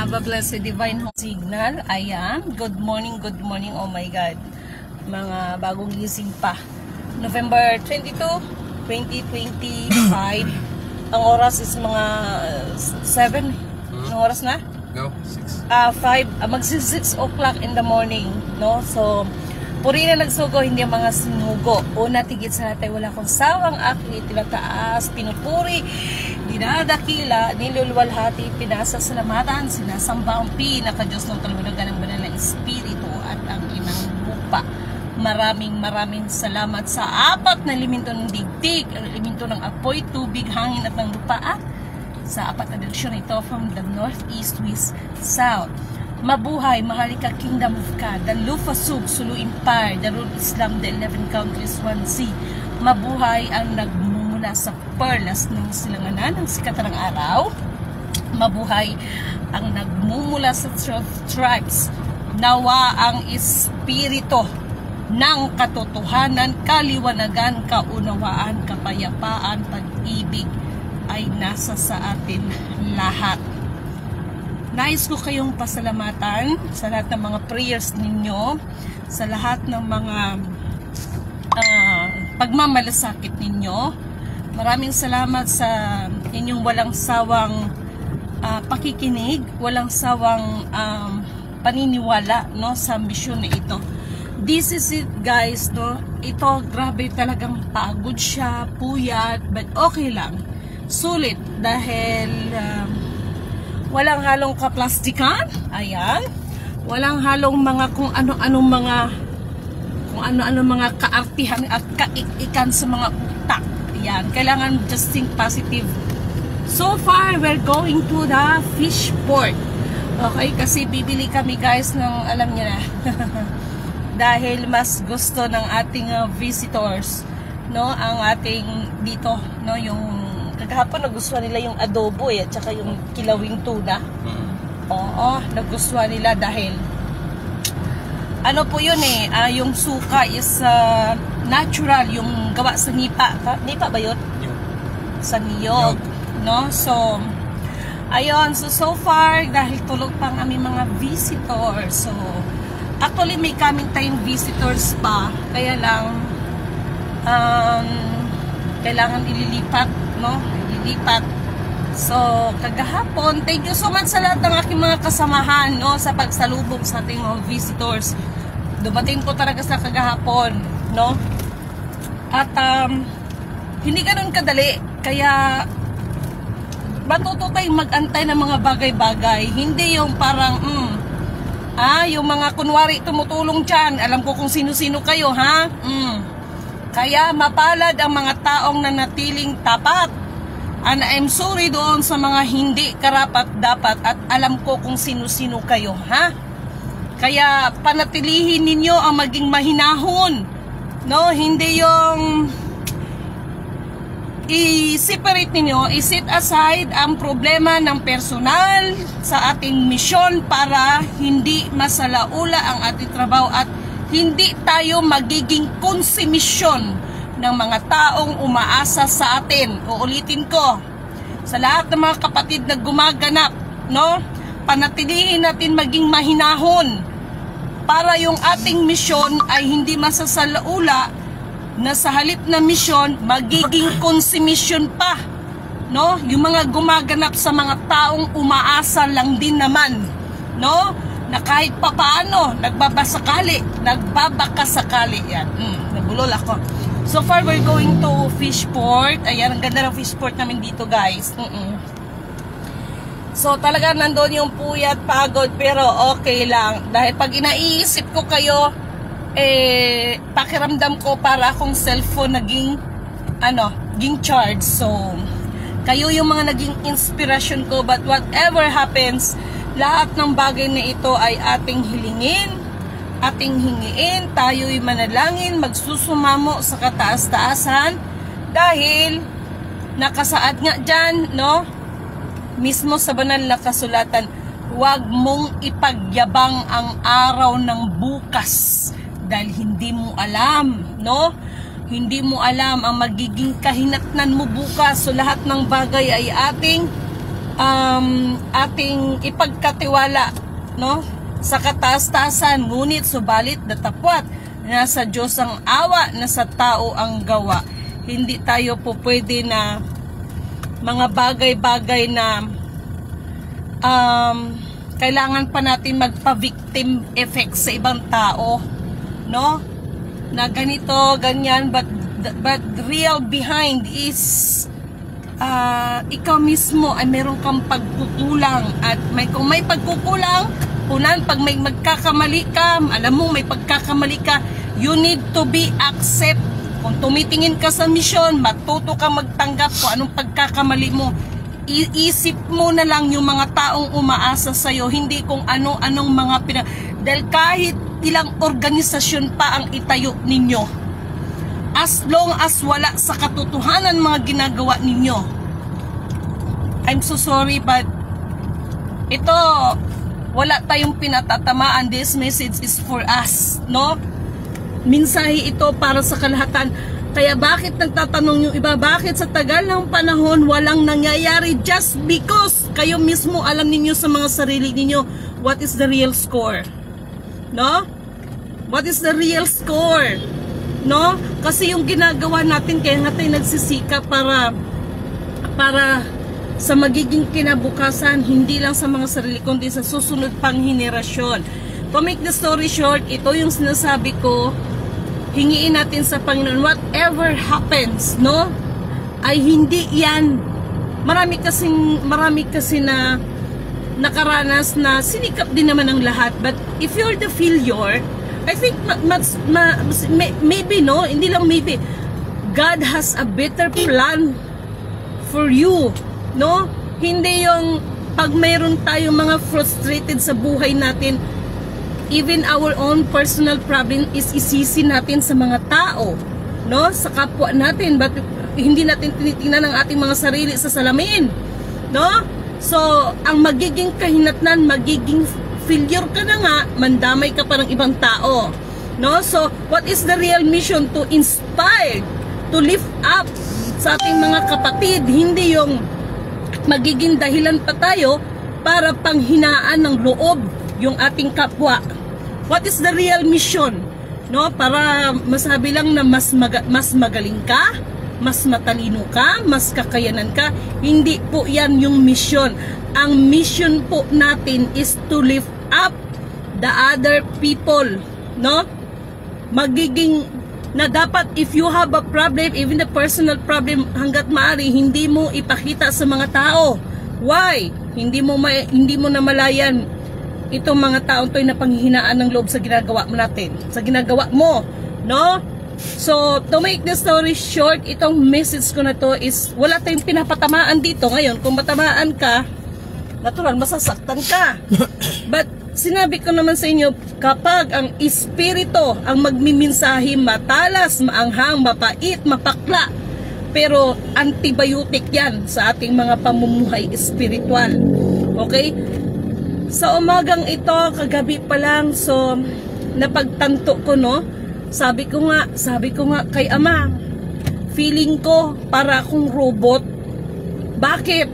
Have a blessed divine signal. Ayan. Good morning, oh my God. Mga bagong gising pa. November 22, 2025. Ang oras is mga 7. Anong oras na? No, 6. 5. Magsi-6 o'clock in the morning. No? So, puri na nagsugo, hindi ang mga sinugo. Una, tigit sa natin, wala kong sawang aking itinataas, pinupuri, dinadakila, nilulwalhati, pinasasalamatan, sinasamba ang pinaka-Diyos ng kaluwinagan ng banal na Espiritu at ang inang lupa. Maraming salamat sa apat na elemento ng digdig, ang elemento ng apoy, tubig, hangin at ng lupa at sa apat na direksyon ito from the north, east, west, south. Mabuhay, Maharlika Kingdom of God, the Lufasug, Sulu Empire, the Rule Islam, the 11 countries, 1 sea. Mabuhay ang nagmumula sa perlas ng silanganan ng sikat ng araw. Mabuhay ang nagmumula sa 12 tribes. Nawa ang espiritu ng katotohanan, kaliwanagan, kaunawaan, kapayapaan, pag-ibig ay nasa sa atin lahat. Nais ko kayong pasalamatan sa lahat ng mga prayers ninyo, sa lahat ng mga pagmamalasakit ninyo. Maraming salamat sa inyong walang sawang pakikinig, walang sawang paniniwala, no, sa misyon na ito. This is it, guys, no. Ito, grabe, talagang pagod siya, puyat, but okay lang. Sulit dahil walang halong kaplastikan, ayan. Walang halong mga kung ano-anong mga kaartihan at kaikikan sa mga utak. Ayan, kailangan just think positive. So far, we're going to the fish port. Okay, kasi bibili kami, guys, ng alam niyo na. Dahil mas gusto ng ating visitors, no, ang ating dito, no, yung kagahapon nagustuhan nila yung adobo at saka yung kilawing tuna. Oo, nagustuhan nila dahil ano po yun yung suka is natural, yung gawa sa nipa. Nipa ba yun? Sa niyog, no? So, ayun, so far dahil tulog pa ang aming mga visitors. So, actually may coming time visitors pa, kaya lang kailangan ililipat, no? Ililipat. So, kagahapon, thank you so much sa lahat ng aking mga kasamahan, no, sa pagsalubong sa ating mga visitors. Dumating po talaga sa kagahapon, no? At hindi ganun kadali, kaya matuto tayong mag-antay ng mga bagay-bagay. Hindi yung parang yung mga kunwari tumutulong dyan, alam ko kung sino-sino kayo, ha? Kaya mapalad ang mga taong nanatiling tapat. And I'm sorry doon sa mga hindi karapat-dapat at alam ko kung sino-sino kayo, ha? Kaya panatilihin ninyo ang maging mahinahon, no? Hindi yung i-separate ninyo, i-set aside ang problema ng personal sa ating misyon para hindi masalaula ang ating trabaho at hindi tayo magiging konsumisyon ng mga taong umaasa sa atin. Uulitin ko, sa lahat ng mga kapatid na gumaganap, no, panatilihin natin maging mahinahon para yung ating misyon ay hindi masasalaula na sa halip na misyon magiging konsumisyon pa, no? Yung mga gumaganap sa mga taong umaasa lang din naman, no? Na kahit papaano nagbabakasakali yan. Nabulol ako. So far we're going to Fishport. Ayan, ang ganda ng Fishport namin dito, guys. So talaga nandoon yung puyat, pagod, pero okay lang dahil pag inaiisip ko kayo, pakiramdam ko para akong cellphone naging charge. So kayo yung mga naging inspiration ko, but whatever happens, lahat ng bagay na ito ay ating hilingin, ating hingiin, tayo'y manalangin, magsusumamo sa kataas-taasan dahil nakasaad nga dyan, no? Mismo sa banal na kasulatan, huwag mong ipagyabang ang araw ng bukas dahil hindi mo alam, no? Hindi mo alam ang magiging kahinatnan mo bukas. So lahat ng bagay ay ating ating ipagkatiwala, no, sa kataas-taasan, ngunit subalit datapwat, nasa Diyos ang awa, nasa tao ang gawa. Hindi tayo po pwede na mga bagay-bagay na kailangan pa natin magpa-victim effect sa ibang tao, no, na ganito, ganyan, but real behind is ikaw mismo ay meron kang pagkukulang, at kung may pagkukulang, unan, pag may magkakamali ka, alam mo may pagkakamali ka, you need to be accept. Kung tumitingin ka sa misyon, matuto ka magtanggap kung anong pagkakamali mo. Iisip mo na lang yung mga taong umaasa sa'yo, hindi kung ano-anong mga dahil kahit ilang organisasyon pa ang itayo ninyo, as long as wala sa katotohanan mga ginagawa ninyo, I'm so sorry, but ito, wala tayong pinatatamaan. This message is for us, no? Mensahe ito para sa kalahatan. Kaya bakit nagtatanong yung iba, bakit sa tagal ng panahon walang nangyayari? Just because kayo mismo alam ninyo sa mga sarili ninyo what is the real score, no? What is the real score, no? Kasi yung ginagawa natin, kaya nga tayo nagsisika para sa magiging kinabukasan, hindi lang sa mga sarili kundi sa susunod pang henerasyon. To make the story short, ito yung sinasabi ko, hingiin natin sa Panginoon, whatever happens, no, ay hindi yan, marami kasi na nakaranas na sinikap din naman ang lahat, but if you're the failure, I think maybe, no, hindi lang maybe, God has a better plan for you, no? Hindi yung pag mayroon tayong mga frustrated sa buhay natin, even our own personal problem is isisi natin sa mga tao, no, sa kapwa natin, but hindi natin tinitingnan ang ating mga sarili sa salamin, no? So ang magiging kahinatnan, magiging failure ka na nga, mandamay ka pa ng ibang tao, no? So what is the real mission? To inspire, to lift up sa ating mga kapatid, hindi yung magiging dahilan pa tayo para panghinaan ng loob yung ating kapwa. What is the real mission? No, para masabi lang na mas magaling ka, mas matalino ka, mas kakayanan ka. Hindi po yan yung mission. Ang mission po natin is to lift up the other people, no? Magiging na dapat, if you have a problem, even the personal problem, hanggat maaari hindi mo ipakita sa mga tao. Why? Hindi mo namalayan itong mga taong to'y napanghihinaan ng loob sa ginagawa mo natin, sa ginagawa mo, no? So, to make the story short, itong message ko na to is, wala tayong pinapatamaan dito. Ngayon, kung matamaan ka, natural, masasaktan ka. But, sinabi ko naman sa inyo, kapag ang espiritu ang magmiminsahe, matalas, maanghang, mapait, mapakla, pero antibiotic yan sa ating mga pamumuhay espiritual. Okay? Sa umagang ito, kagabi pa lang, so napagtanto ko, no, sabi ko nga kay Ama, feeling ko para akong robot. Bakit?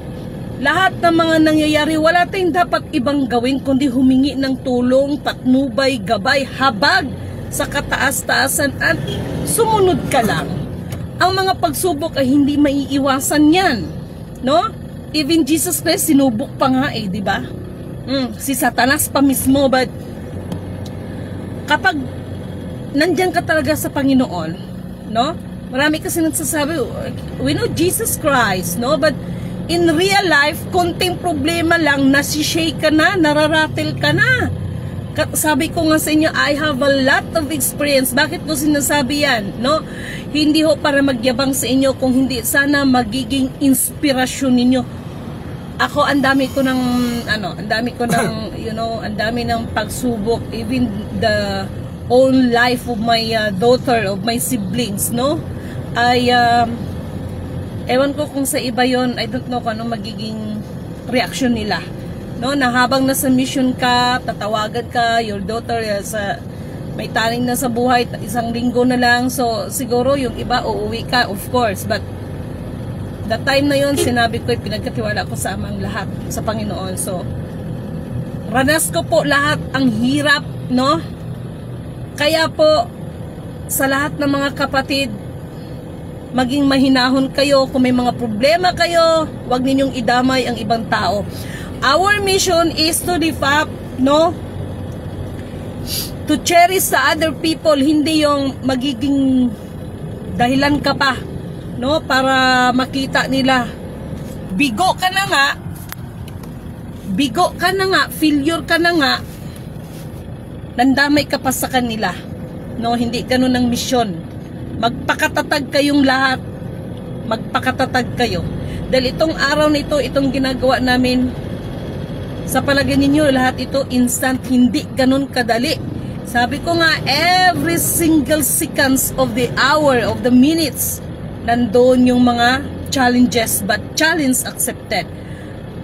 Lahat ng mga nangyayari, wala tayong dapat ibang gawin kundi humingi ng tulong, patnubay, gabay, habag sa kataas-taasan at sumunod ka lang. Ang mga pagsubok ay hindi maiiwasan yan, no? Even Jesus Christ sinubok pa nga di ba? Si Satanas pa mismo, but kapag nandyan ka talaga sa Panginoon, no? Marami kasi nagsasabi, we know Jesus Christ, no? But in real life, konting problema lang, nasishake ka na, nararatel ka na. Sabi ko nga sa inyo, I have a lot of experience. Bakit ko sinasabi yan, no? Hindi ho para magyabang sa inyo, kung hindi sana magiging inspirasyon ninyo. Ako, ang dami ko ng you know, ang dami ng pagsubok, even the own life of my daughter, of my siblings, no? Ewan ko kung sa iba yon, I don't know kung anong magiging reaction nila, no? Na habang nasa mission ka, tatawagan ka, your daughter may taling na sa buhay, 1 linggo na lang, so siguro yung iba uuwi ka, of course, but That time na yun, sinabi ko, pinagkatiwala ko sa amang lahat sa Panginoon. So, ranas ko po lahat ang hirap, no? Kaya po, sa lahat ng mga kapatid, maging mahinahon kayo. Kung may mga problema kayo, huwag ninyong idamay ang ibang tao. Our mission is to lift up, no? To cherish the other people, hindi yung magiging dahilan ka pa, no? Para makita nila. Bigo ka na nga, failure ka na nga, nandamay ka pa sa kanila. No, hindi ganun ang misyon. Magpakatatag kayong lahat. Magpakatatag kayo. Dahil itong araw na ito, itong ginagawa namin, sa palagay ninyo, lahat ito instant, hindi ganun kadali. Sabi ko nga, every single seconds of the hour, of the minutes, nandoon yung mga challenges, but challenge accepted.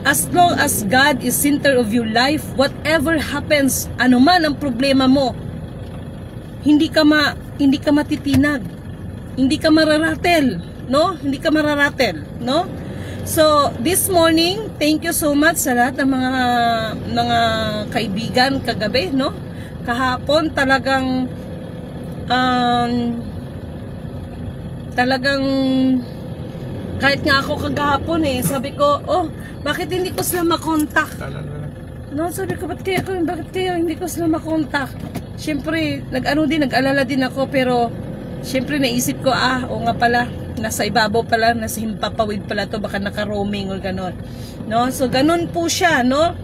As long as God is center of your life, whatever happens, anuman ang problema mo, hindi ka matitinag, hindi ka mararatel, no? Hindi ka mararatel, no? So, this morning, thank you so much sa lahat ng mga kaibigan kagabi, no? Kahapon talagang kahit nga ako kagahapon sabi ko, oh, bakit hindi ko sila makontak? No, sabi ko, bakit kaya hindi ko sila makontak? Siyempre, nag-alala din ako, pero siyempre naisip ko, o nga pala, nasa ibabaw pala, nasa himpapawid pala to, baka naka-roaming o gano'n. No? So, gano'n po siya, no?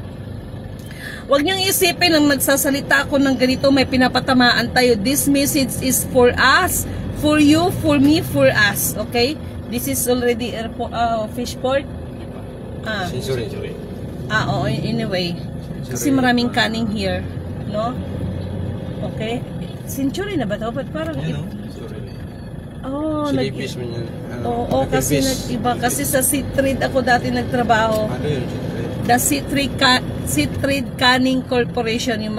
Huwag niyong isipin nang nagsasalita ako ng ganito, may pinapatamaan tayo. This message is for us, for you, for me, for us. Okay? This is already fish port. Sorry. Oo, anyway. Kasi maraming kaning here. No? Okay? Century na ba ito? Ba't parang... Oh, Silipis mo yan. Oo, kasi nag-iba. Kasi sa Seatrade ako dati nagtrabaho. Ano yun, Seatrade? The Seatrade Canning Corporation, yung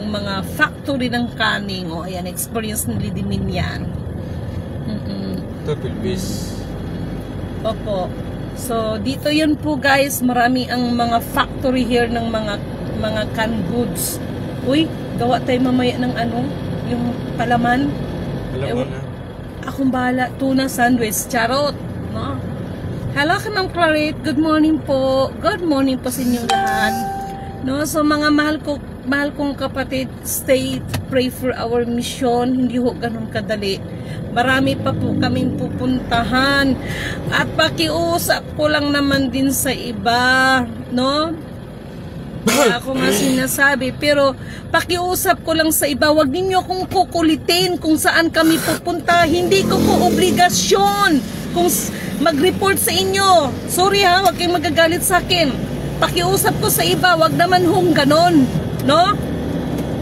mga factory ng canning. O, ayan, experience nila din yan. Ito, Pilbis. Opo. So, dito yun po guys, marami ang mga factory here ng mga canned goods. Uy, gawa tayo mamaya ng yung palaman. Alam mo na. Akong bahala, tuna sandwich, charot, no? Hello, Ma'am Claret, good morning po. Good morning po sa inyong lahat. No, so mga mahal kong kapatid, stay, pray for our mission. Hindi ho ganun kadali. Marami pa po kaming pupuntahan. At pakiusap ko lang naman din sa iba, no? Ako nga sinasabi, pero pakiusap ko lang sa iba, wag ninyo akong kukulitin kung saan kami pupunta. Hindi ko po obligasyon kung mag-report sa inyo. Sorry ha, wag kayong magagalit sa akin. Pakiusap ko sa iba, wag naman hong ganon, no?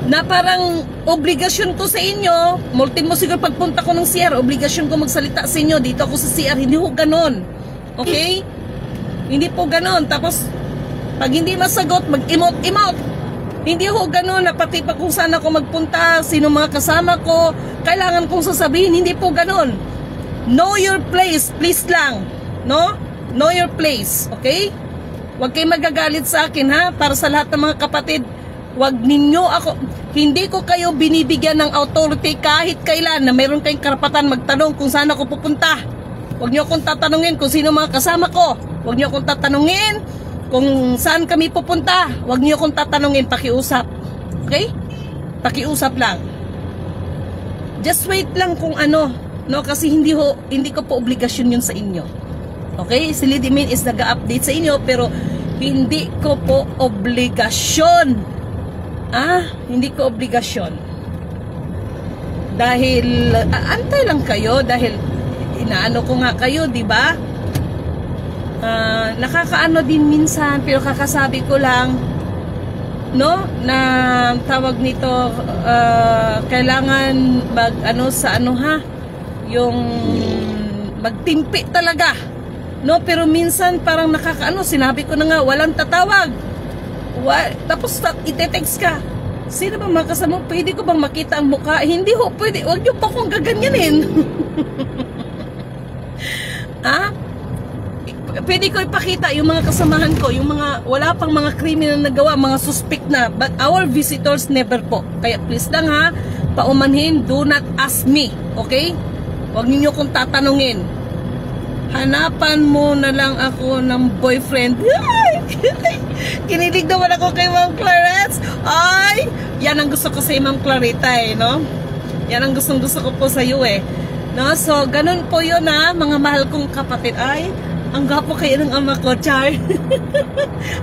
Na parang obligasyon ko sa inyo, multin mo siguro pagpunta ko ng CR, obligasyon ko magsalita sa inyo, dito ako sa CR, hindi ho ganon. Okay? Hindi po ganon. Tapos, pag hindi masagot, mag-emote-emote. Hindi ho ganon na pati pa kung saan ako magpunta, sino mga kasama ko, kailangan kong sasabihin, hindi po ganon. Know your place, please lang. No? Know your place, okay? Huwag kayong magagalit sa akin ha, para sa lahat ng mga kapatid. Huwag ninyo ako, hindi ko kayo binibigyan ng authority kahit kailan na mayroon kayong karapatan magtanong kung saan ako pupunta. Huwag niyo akong tatanungin kung sino mga kasama ko. Huwag niyo akong tatanungin kung saan kami pupunta. Huwag niyo akong tatanungin, pakiusap. Okay? Pakiusap lang. Just wait lang kung ano, no? Kasi hindi ko po obligasyon yun sa inyo. Okay? Si Lady Min is nag-update sa inyo, pero hindi ko po obligasyon. Hindi ko obligasyon. Dahil antay lang kayo, dahil inaano ko nga kayo, di ba? Nakakaano din minsan, pero kakasabi ko lang, no, na tawag nito, kailangan yung magtimpi talaga, no? Pero minsan parang sinabi ko na nga, walang tatawag. Tapos ite-text ka, sino ba mga kasama? Pwede ko bang makita ang mukha? Hindi ho, pwede. Huwag niyo pa akong gaganyanin. pwede ko ipakita yung mga kasamahan ko, yung mga wala pang mga krimen na nagawa, mga suspect na, but our visitors never po. Kaya please lang ha, paumanhin, do not ask me, okay? Huwag niyo kong tatanungin. Hanapan mo na lang ako ng boyfriend. Kinilig naman ako kay Ma'am Clarence. Ay, yan ang gusto ko sa Ma'am Clarita eh, no? Yan ang gustong gusto ko po sa iyo eh. No? So, ganun po yun ha, mga mahal kong kapatid. Ay, ang gapo kayo ng ama ko, Char.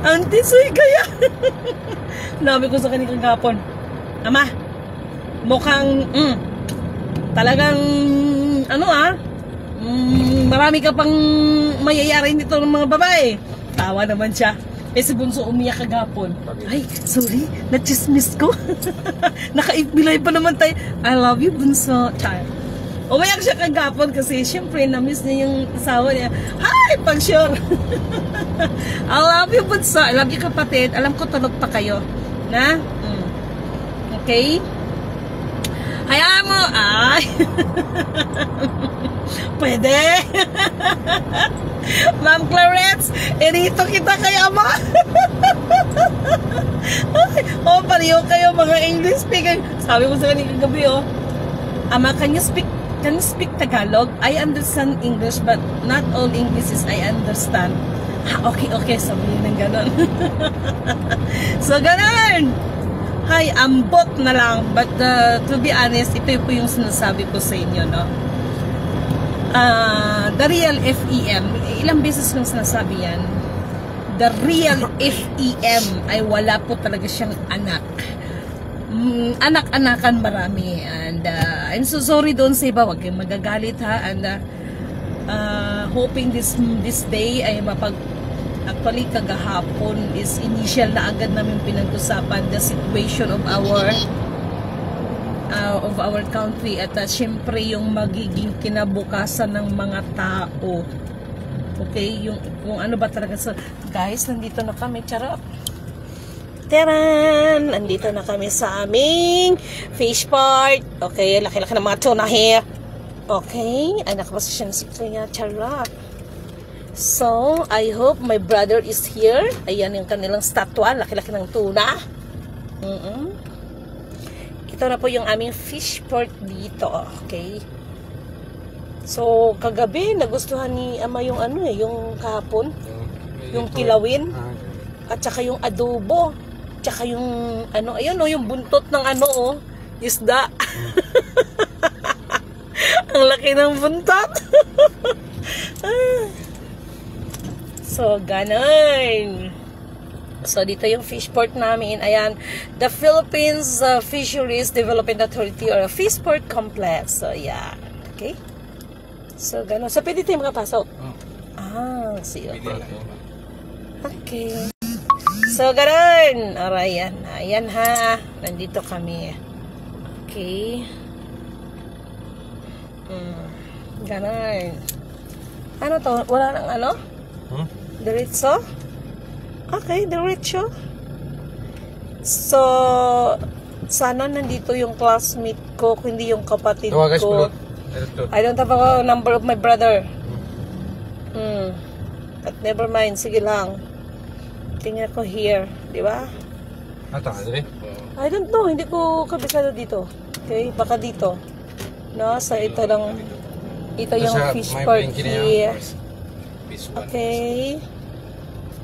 Ang tisoy kaya. Nabi ko sa kanilang gapon. Ama, mukhang, talagang, ano marami ka pang mayayari nito ng mga babae. Tawa naman siya. Eh si Bunso umiyak kagapon. Ay, sorry, na-chismis ko. Naka-ifbilay pa naman tayo. I love you, Bunso. Char. Umayak siya kagapon kasi syempre na-miss niya yung asawa niya. Hi, pag sure. I love you, Bunso. I love you, kapatid. Alam ko tulog pa kayo. Na? Okay? Hayaan mo. Ay. Pwede. Ma'am Clarence, irito kita kay ama. Oh, pareho kayo mga English speaker. Sabi mo sa kanina gabi, oh. Ama, can you speak Tagalog? I understand English, but not all English is I understand. Okay, sabihin ng ganon. So, ganon. Hi, ambot na lang. But to be honest, ito po yung sinasabi ko sa inyo, no? The real FEM, ilang beses kong sinasabi yan, the real FEM ay wala po talaga siyang anak. Anak-anakan marami. And I'm so sorry doon sa iba, wag kayong magagalit ha. And hoping this day ay actually kagahapon is initial na agad namin pinag-usapan the situation of our country at syempre yung magiging kinabukasan ng mga tao. Okay, yung kung ano ba talaga. So guys, nandito na kami, charot. Taran! Nandito na kami sa aming fish part. Okay, laki-laki ng mga tuna here. Okay, ay nakapasasyon si Kuya, charot. So, I hope my brother is here. Ayan yung kanilang statwa. Laki-laki ng tuna. Ito na po yung aming fish port dito. Okay. So, kagabi, nagustuhan ni Ama yung ano eh, yung kahapon. Yung kilawin. At saka yung adobo. Tsaka yung ano, ayun o, yung buntot ng ano o, isda. Ang laki ng buntot. So, ganun. So, dito yung fish port namin. Ayan, the Philippines Fisheries Development Authority or Fish Port Complex. So, yeah. Okay? So, ganun. So, pwede tayo makapasok? Sige. Okay. So, ganun. Alright, ayan ha. Nandito kami. Okay. Ganun. Ano to? Wala nang ano? Diretso? Okay, diretso. So, sana nandito yung classmate ko, hindi yung kapatid ko. I don't have a number of my brother. But never mind, sige lang. Tingnan ko here, di ba? I don't know, hindi ko kabisado dito. Okay, baka dito. No, so ito lang. Ito yung fish port here. Okay.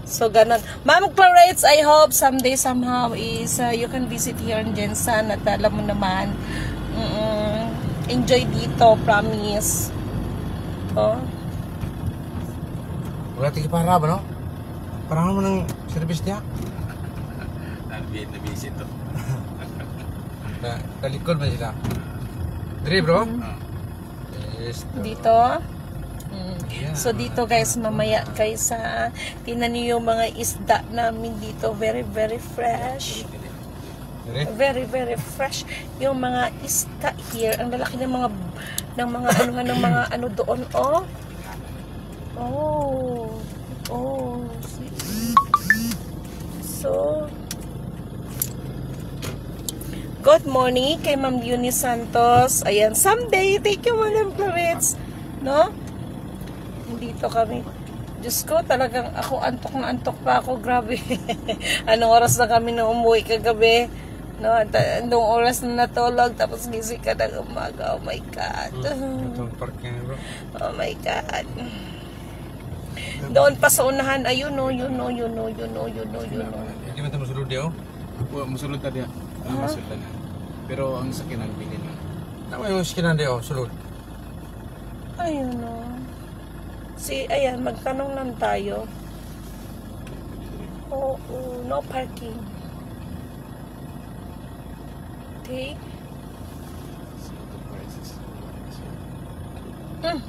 So, ganun. Ma'am Clarence, I hope someday, somehow, is you can visit here in Jensen at alam mo naman, enjoy dito, promise. Oh. Wala tiki para ba, no? Parang mo ng service niya? Na-visit to. Talikod ba sila? Dre, bro? Dito. So dito guys, mamaya guys, tingnan niyo yung mga isda namin dito, very very fresh. Very very fresh yung mga isda here. Ang lalaki ng mga ano doon, oh. So good morning kay Ma'am Eunice Santos. Ayan, someday, thank you Ma'am Clarence, no? Dito kami. Diyos ko, talagang ako antok na antok pa ako. Grabe. Anong oras na kami na umuwi kagabi? No, anong oras na natulog, tapos gising ka ng umaga. Oh my God. Itong parking bro. Oh my God. Doon pa sa unahan, ayun o, yun o. Hindi man ito masulod di oh. Musulod tadi ya. Masulod na. Pero ang sakinan bilhin na. Tama yung skinan di oh, sulod. Ayun o. Ayan, magtanong lang tayo. Oo, no parking. Okay.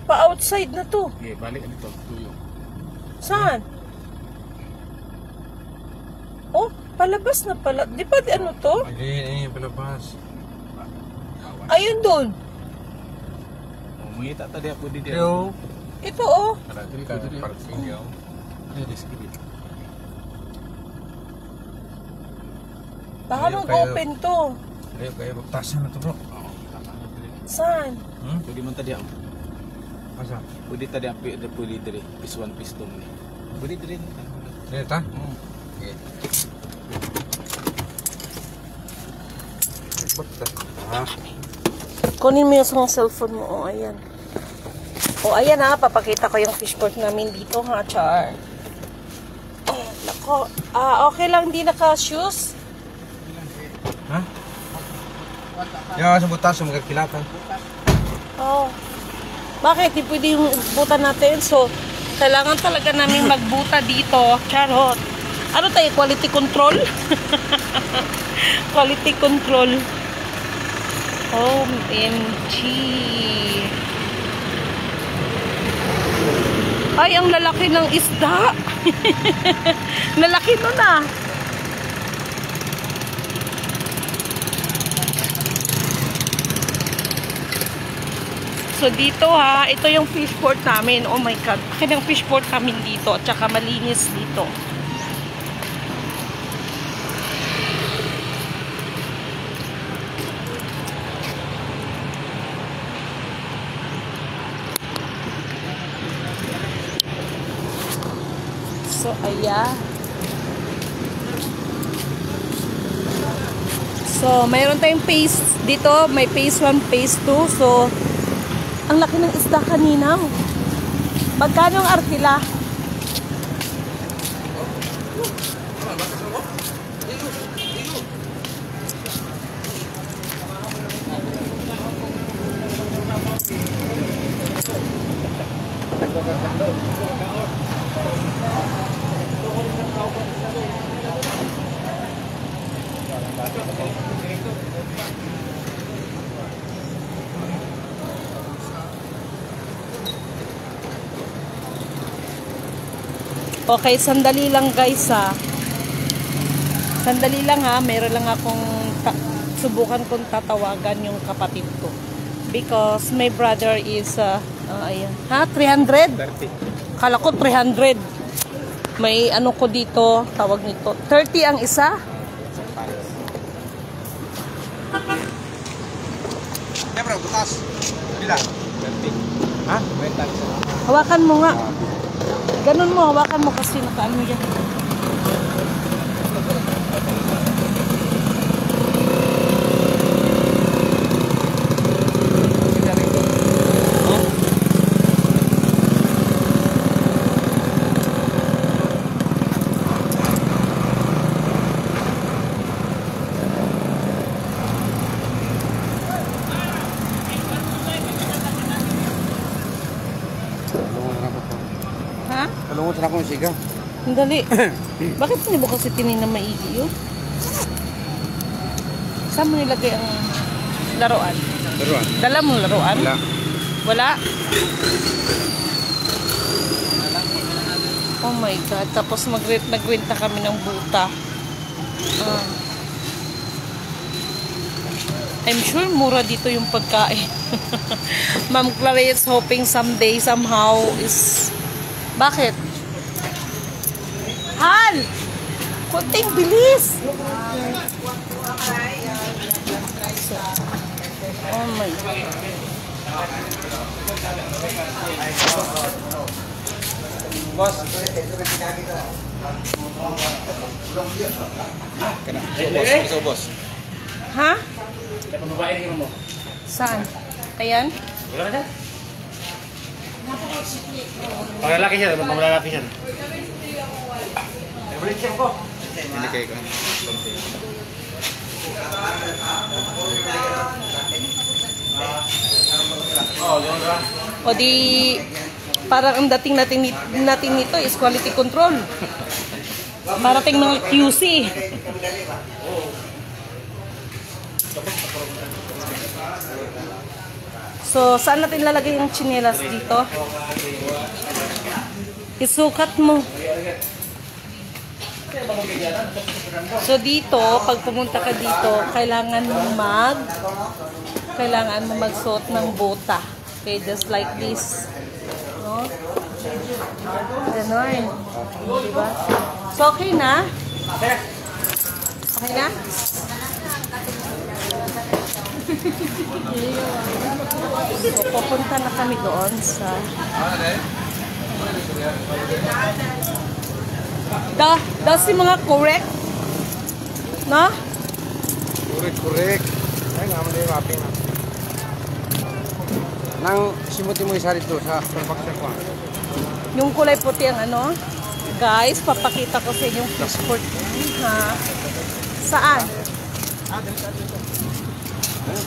Pa-outside na to. Okay, balik dito. Tuyo. Saan? Oh, palabas na pala. Di ba ano to? Hindi, palabas. Ayun doon. Mungita tadi ako di dia. Yo. Ito oh. Parking di oh. Di sige. Baka Ayaw mag-open to. Ayo kayo tasan na to bro. Oh, tama na diri. Saan? Pwede man tadi ang. Asa? Pwede tadi ang pwede diri. Piece 1 piece 2 ni. Pwede diri. Dito ta? Okay. Kunin mo yung cellphone mo. Oh, ayan. Oh, ayan ha. Papakita ko yung fishport namin dito ha, Char. Oh, nako. Okay lang. Di naka-shoes. Ha? Yung sa butas, yung magkakilatan. Oh. Bakit? Di pwede yung buta natin. So, kailangan talaga namin magbuta dito. Charot. Ano tayo? Quality control? Quality control. OMG. Ay, ang lalaki ng isda. Lalaki nun ah. So dito ha, ito yung fishport namin. Oh my God. Akin ang fishport namin dito. At saka malinis dito. So ayan. So mayroon tayong phase dito. May phase 1, phase 2. So ang laki ng isda kanina. Magkano ang arkila? Okay, sandali lang guys ha. Sandali lang ha. Meron lang akong subukan kong tatawagan yung kapatid ko. Because my brother is ayan. Ha? 300? 30. Kala ko 300. May ano ko dito, tawag nito. 30 ang isa? Ya bro, butas. Bila? 30. Ha? May tax. Hawakan mo nga. Ganun mo, hawakan mo kasi nakaano yan. Ha? Kalungon sa akong siga. Dali. Bakit hindi mo kasi tinignan maigi yun? Saan mo nilagay ang laruan? Laruan? Dala mo laruan? Wala. Wala? Oh my God. Tapos nagrenta kami ng buta. I'm sure mura dito yung pagkain. Ma'am Clary is hoping someday, somehow is... Bakit? Han! Kunting bilis! Oh my God. Boss. Kana. So boss. Ha? Kaya pambabae rin mo. Saan? Ayan? Wala ka dyan? Panglalaki siya, panglalaki siya. Balik siya ko. Hindi kayo kan. O di, parang ang dating natin nito is quality control. Parating mga QC. So, saan natin lalagay yung tsinelas dito? Isukat mo. So, dito, pag pumunta ka dito, kailangan mo magsuot ng bota. Okay, just like this. No? Ganon. Diba? So, okay na? Okay na? So, pupunta na kami doon sa... Daw si mga correct? No? Correct. Ay, naman na yung mapping na. Nang simuti mo isa dito sa production ko. Yung kulay puti ang ano? Guys, papakita ko sa inyo yung fish port. Ha? Saan? Ano,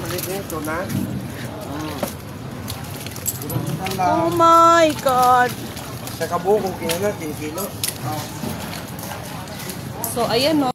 palit nito na? Oh my God! Sa kabuo kung kinalat, 10 kilo. So, ayan no.